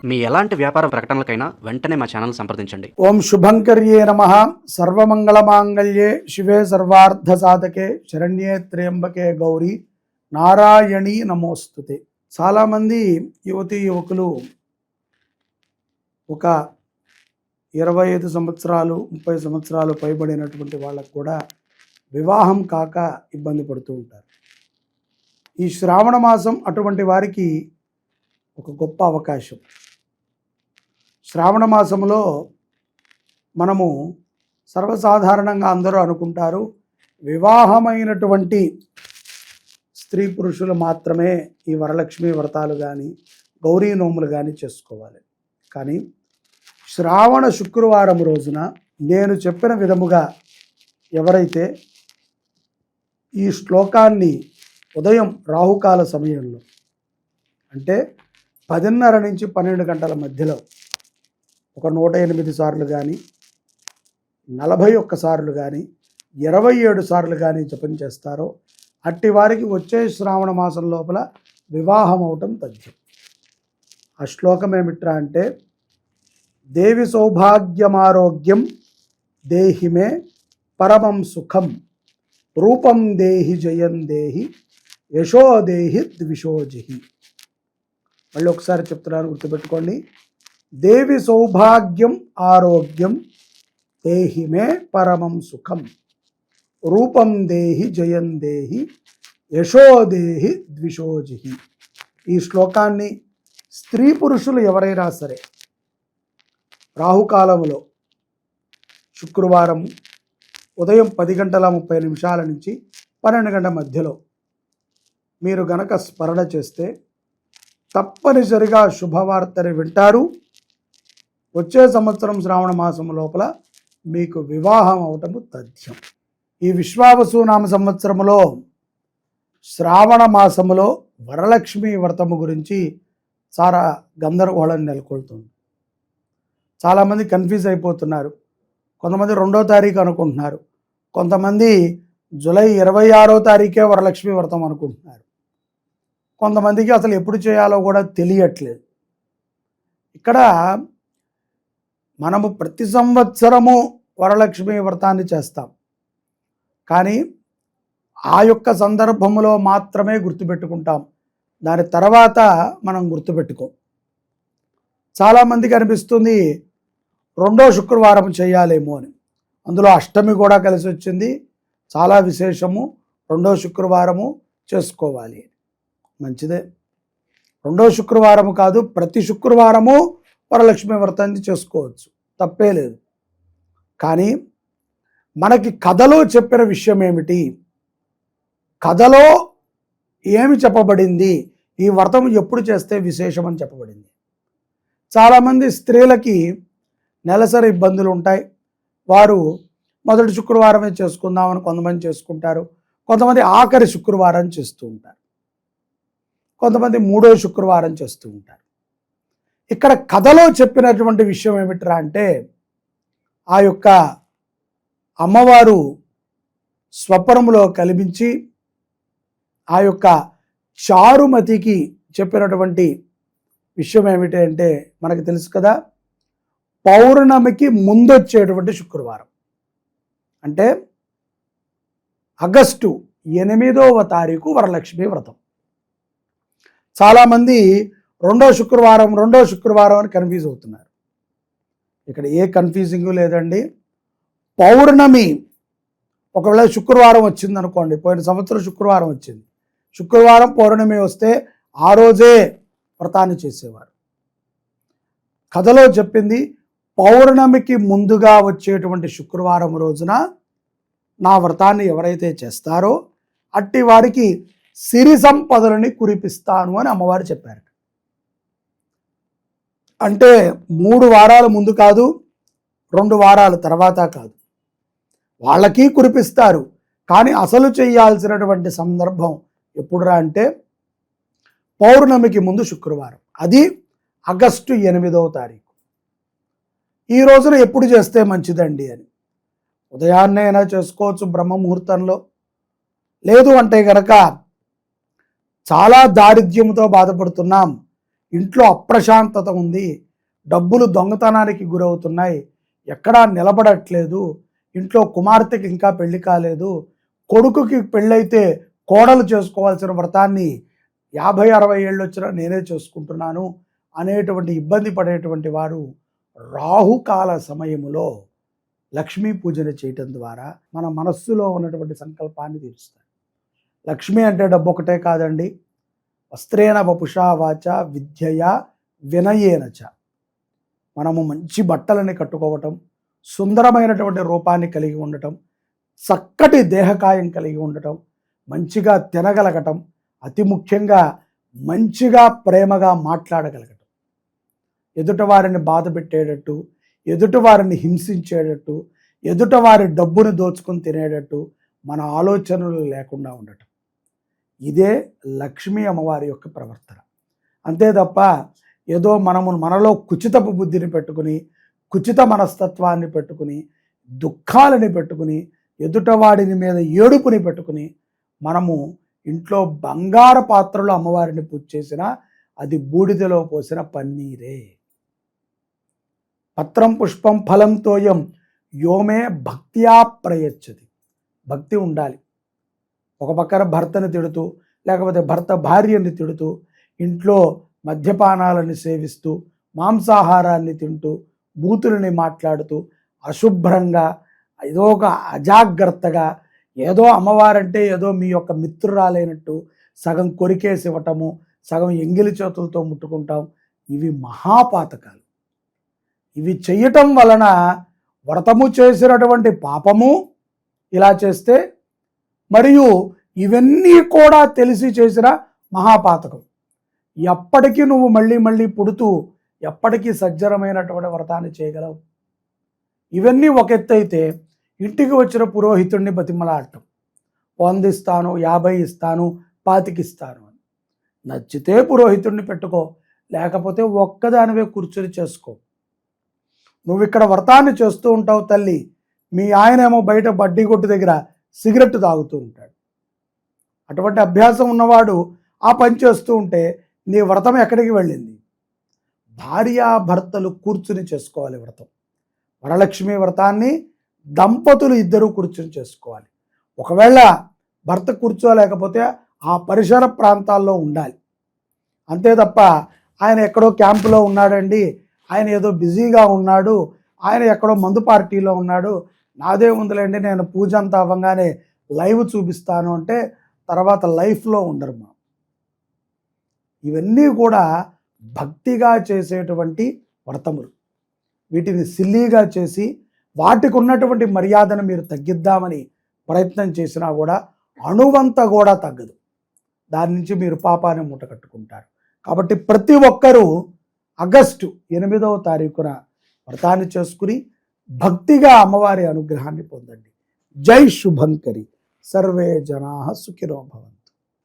మీ ఎలాంటి వ్యాపార ప్రకటనలకైనా వెంటనే మా ఛానల్ సంప్రదించండి. ఓం శుభంకర్యే నమః. సర్వమంగళమాంగళ్యే శివే సర్వార్థ సాధకే శరణ్యే త్ర్యంబకే గౌరీ నారాయణీ నమోస్తుతే. చాలామంది యువతీ యువకులు ఒక 25 సంవత్సరాలు 30 సంవత్సరాలు పైబడినటువంటి వాళ్ళకు కూడా వివాహం కాక ఇబ్బంది పడుతూ ఉంటారు. ఈ శ్రావణ మాసం అటువంటి వారికి ఒక గొప్ప అవకాశం. శ్రావణ మాసంలో మనము సర్వసాధారణంగా అందరూ అనుకుంటారు వివాహమైనటువంటి స్త్రీ పురుషులు మాత్రమే ఈ వరలక్ష్మి వ్రతాలు కానీ గౌరీ నోములు కానీ చేసుకోవాలి. కానీ శ్రావణ శుక్రవారం రోజున నేను చెప్పిన విధముగా ఎవరైతే ఈ శ్లోకాన్ని ఉదయం రాహుకాల సమయంలో అంటే 10:30 నుంచి 12 గంటల మధ్యలో ఒక 108 సార్లు కానీ 41 సార్లు కానీ 27 సార్లు కానీ జపం చేస్తారో అట్టి వారికి వచ్చే శ్రావణ మాసం లోపల వివాహం అవటం తథ్యం. ఆ శ్లోకం ఏమిట్రా అంటే దేవి సౌభాగ్యమారోగ్యం దేహిమే పరమం సుఖం రూపం దేహి జయం దేహి యశో దేహి ద్విషోజిహి. మళ్ళీ ఒకసారి చెప్తున్నాను, గుర్తుపెట్టుకోండి. దేవి సౌభాగ్యం ఆరోగ్యం దేహిమే పరమం సుఖం రూపం దేహి జయం దేహి యశో దేహి ద్విషోజిహి. ఈ శ్లోకాన్ని స్త్రీ పురుషులు ఎవరైనా సరే రాహుకాలంలో శుక్రవారం ఉదయం 10:30 నుంచి 12 గంటల మధ్యలో మీరు గనక స్మరణ చేస్తే తప్పనిసరిగా శుభవార్తని వింటారు. వచ్చే సంవత్సరం శ్రావణ మాసం లోపల మీకు వివాహం అవటము తథ్యం. ఈ విశ్వావసు నామ సంవత్సరములో శ్రావణ మాసములో వరలక్ష్మి వ్రతము గురించి చాలా గందరగోళం నెలకొల్తుంది. చాలామంది కన్ఫ్యూజ్ అయిపోతున్నారు. కొంతమంది 2వ తారీఖు అనుకుంటున్నారు, కొంతమంది జూలై 26వ తారీఖే వరలక్ష్మి వ్రతం అనుకుంటున్నారు, కొంతమందికి అసలు ఎప్పుడు చేయాలో కూడా తెలియట్లేదు. ఇక్కడ మనము ప్రతి సంవత్సరము వరలక్ష్మి వ్రతాన్ని చేస్తాం, కానీ ఆ యొక్క సందర్భంలో మాత్రమే గుర్తుపెట్టుకుంటాం. దాని తర్వాత మనం గుర్తుపెట్టుకోం. చాలామందికి అనిపిస్తుంది 2వ శుక్రవారం చేయాలేమో అని. అందులో అష్టమి కూడా కలిసి వచ్చింది, చాలా విశేషము. 2వ శుక్రవారము చేసుకోవాలి, మంచిదే. 2వ శుక్రవారము కాదు, ప్రతి శుక్రవారము వరలక్ష్మి వ్రతాన్ని చేసుకోవచ్చు, తప్పే లేదు. కానీ మనకి కథలో చెప్పిన విషయం ఏమిటి, కథలో ఏమి చెప్పబడింది, ఈ వ్రతం ఎప్పుడు చేస్తే విశేషం అని చెప్పబడింది. చాలామంది స్త్రీలకి నెలసరి ఇబ్బందులు ఉంటాయి. వారు మొదటి శుక్రవారమే చేసుకుందామని కొంతమంది చేసుకుంటారు, కొంతమంది ఆఖరి శుక్రవారం చేస్తూ ఉంటారు, కొంతమంది 3వ శుక్రవారం చేస్తూ ఉంటారు. ఇక్కడ కథలో చెప్పినటువంటి విషయం ఏమిట్రా అంటే ఆ యొక్క అమ్మవారు స్వప్నములో కల్పించి ఆ యొక్క చారుమతికి చెప్పినటువంటి విషయం ఏమిటి అంటే మనకు తెలుసు కదా, పౌర్ణమికి ముందొచ్చేటువంటి శుక్రవారం అంటే ఆగస్టు 8వ తారీఖు వరలక్ష్మి వ్రతం. చాలామంది 2వ శుక్రవారం అని కన్ఫ్యూజ్ అవుతున్నారు. ఇక్కడ ఏ కన్ఫ్యూజింగ్ లేదండి. పౌర్ణమి ఒకవేళ శుక్రవారం వచ్చింది అనుకోండి, పోయిన సంవత్సరం శుక్రవారం వచ్చింది, శుక్రవారం పౌర్ణమి వస్తే ఆ రోజే వ్రతాన్ని చేసేవారు. కథలో చెప్పింది పౌర్ణమికి ముందుగా వచ్చేటువంటి శుక్రవారం రోజున నా వ్రతాన్ని ఎవరైతే చేస్తారో అట్టి వారికి సిరి సంపదలని కురిపిస్తాను అని అమ్మవారు చెప్పారు. అంటే 3 వారాల ముందు కాదు, 2 వారాల తర్వాత కాదు, వాళ్ళకి కురిపిస్తారు. కానీ అసలు చేయాల్సినటువంటి సందర్భం ఎప్పుడురా అంటే పౌర్ణమికి ముందు శుక్రవారం, అది ఆగస్టు 8వ తారీఖు. ఈ రోజున ఎప్పుడు చేస్తే మంచిదండి అని ఉదయాన్నే అయినా చేసుకోవచ్చు బ్రహ్మ ముహూర్తంలో. లేదు అంటే కనుక చాలా దారిద్ర్యంతో బాధపడుతున్నాం, ఇంట్లో అప్రశాంతత ఉంది, డబ్బులు దొంగతనానికి గురవుతున్నాయి, ఎక్కడా నిలబడట్లేదు, ఇంట్లో కుమార్తెకి ఇంకా పెళ్లి కాలేదు, కొడుకుకి పెళ్ళైతే కోడలు చేసుకోవాల్సిన వ్రతాన్ని 50-60 ఏళ్ళు వచ్చినా నేనే చేసుకుంటున్నాను అనేటువంటి ఇబ్బంది పడేటువంటి వారు రాహుకాల సమయములో లక్ష్మీ పూజన చేయటం ద్వారా మన మనస్సులో ఉన్నటువంటి సంకల్పాన్ని తీరుస్తారు. లక్ష్మి అంటే డబ్బు ఒకటే కాదండి, వస్త్రేణ వపుషా వాచ విద్యయ వినయేనచ. మనము మంచి బట్టలని కట్టుకోవటం, సుందరమైనటువంటి రూపాన్ని కలిగి ఉండటం, చక్కటి దేహకాయం కలిగి ఉండటం, మంచిగా తినగలగటం, అతి ముఖ్యంగా మంచిగా ప్రేమగా మాట్లాడగలగటం, ఎదుటవారిని బాధ పెట్టేటట్టు, ఎదుటవారిని హింసించేటట్టు, ఎదుటవారి డబ్బును దోచుకొని తినేటట్టు మన ఆలోచనలు లేకుండా ఉండటం, ఇదే లక్ష్మీ అమ్మవారి యొక్క ప్రవర్తన. అంతే తప్ప ఏదో మనలో కుచితపు బుద్ధిని పెట్టుకుని, కుచిత మనస్తత్వాన్ని పెట్టుకుని, దుఃఖాలని పెట్టుకుని, ఎదుటవాడిని మీద ఏడుపుని పెట్టుకుని మనము ఇంట్లో బంగారు పాత్రలో అమ్మవారిని పూజ చేసినా అది బూడిదలో పోసిన పన్నీరే. పత్రం పుష్పం ఫలం తోయం యోమే భక్త్యా ప్రయచ్చతి. భక్తి ఉండాలి. ఒక పక్కన భర్తని తిడుతూ, లేకపోతే భర్త భార్యని తిడుతూ, ఇంట్లో మద్యపానాలని సేవిస్తూ, మాంసాహారాన్ని తింటూ, బూతులని మాట్లాడుతూ, అశుభ్రంగా, ఏదో ఒక అజాగ్రత్తగా, ఏదో అమ్మవారంటే ఏదో మీ యొక్క మిత్రురాలైనట్టు సగం కొరికేసి ఇవ్వటము, సగం ఎంగిలి చేతులతో ముట్టుకుంటాం. ఇవి మహాపాతకాలు. ఇవి చెయ్యటం వలన వ్రతము చేసినటువంటి పాపము ఇలా చేస్తే, మరియు ఇవన్నీ కూడా తెలిసి చేసిన మహాపాతకం. ఎప్పటికీ నువ్వు మళ్ళీ మళ్ళీ పుడుతూ ఎప్పటికీ సజ్జనమైనటువంటి వ్రతాన్ని చేయగలవు. ఇవన్నీ ఒక ఎత్తు అయితే, ఇంటికి వచ్చిన పురోహితుడిని బతిమలాడటం, 100 ఇస్తాను, 50 ఇస్తాను, 25 ఇస్తాను అని. నచ్చితే పురోహితుడిని పెట్టుకో, లేకపోతే ఒక్కదానివే కూర్చొని చేసుకో. నువ్వు ఇక్కడ వ్రతాన్ని చేస్తూ ఉంటావు తల్లి, మీ ఆయనేమో బయట బడ్డీ కొట్టు దగ్గర సిగరెట్ తాగుతూ ఉంటాడు. అటువంటి అభ్యాసం ఉన్నవాడు ఆ పని చేస్తూ ఉంటే నీ వ్రతం ఎక్కడికి వెళ్ళింది? భార్యాభర్తలు కూర్చుని చేసుకోవాలి వ్రతం. వరలక్ష్మి వ్రతాన్ని దంపతులు ఇద్దరూ కూర్చుని చేసుకోవాలి. ఒకవేళ భర్త కూర్చోలేకపోతే ఆ పరిసర ప్రాంతాల్లో ఉండాలి. అంతే తప్ప ఆయన ఎక్కడో క్యాంపులో ఉన్నాడండి, ఆయన ఏదో బిజీగా ఉన్నాడు, ఆయన ఎక్కడో మందు పార్టీలో ఉన్నాడు, నాదే ఉందిలేండి నేను పూజ అంతా అవ్వగానే లైవ్ చూపిస్తాను అంటే తర్వాత లైఫ్లో ఉండరు. మనం ఇవన్నీ కూడా భక్తిగా చేసేటువంటి వ్రతములు. వీటిని సిల్లీగా చేసి వాటికి ఉన్నటువంటి మర్యాదను మీరు తగ్గిద్దామని ప్రయత్నం చేసినా కూడా అణువంత కూడా తగ్గదు. దాని నుంచి మీరు పాపాన్ని మూట కట్టుకుంటారు. కాబట్టి ప్రతి ఒక్కరూ ఆగస్టు 8వ తారీఖున వ్రతాన్ని చేసుకుని భక్తిగా అమ్మవారి అనుగ్రహాన్ని పొందండి. జై శుభంకరి. సర్వే జనాః సుఖినో భవంతు.